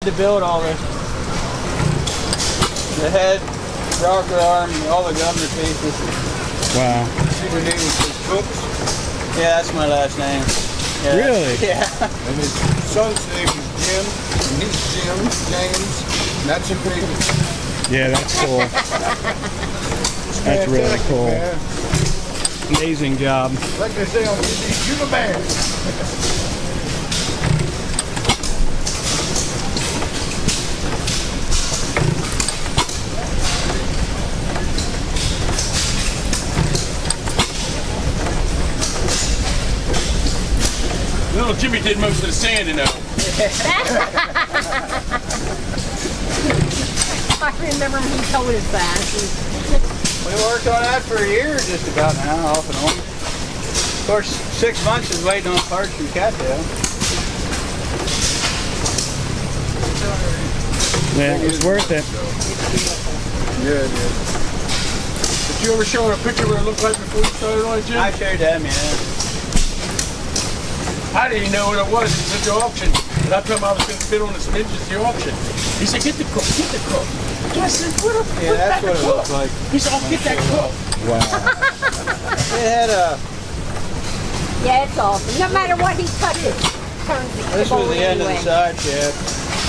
To build all this. The head, rocker arm, and all the governor pieces. Wow. Your name is Cooks, Yeah, that's my last name. Yeah. Really? Yeah. and his son's name is Jim, and he's Jim James, and that's a baby. Yeah, that's cool. That's really Fantastic, cool. man. Amazing job. Like they say on TV, you the man. Little Jimmy did most of the sanding though. I remember when he told us that. We worked on that for a year, just about now, off and on. Of course, 6 months is waiting on parts from Cattail. Yeah, it's worth it. Yeah, it is. Did you ever show a picture of what it looked like before you started on it, Jim? I showed them, yeah. I didn't know what it was. It was at the auction. And I told him I was going to bid on the Smidge at the auction. He said, get the cook, get the cook. I said, what a Yeah, that's what it looks like. He said, I'll get that cook. Wow. It had a, Yeah, it's awesome. No matter what he touches, turns the this was the end of the anyway. side shaft.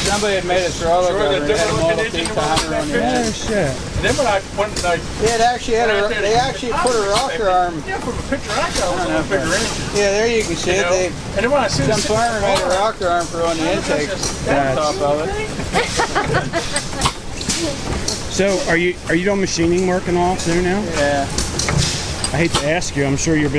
Somebody had made a throttle Sure, cover the and had a different Model looking T engine was timer on the that Oh, end. shit. And then when I went and I... It actually had a, they actually put a rocker arm. Yeah, from a picture I got, I was on a bigger engine. Yeah, there you can see You it. know? They, And then when I seen some it, farmer made a rocker arm for on the intake on top of it. So, are you done machining work and all too now? Yeah. I hate to ask you. I'm sure you're busy.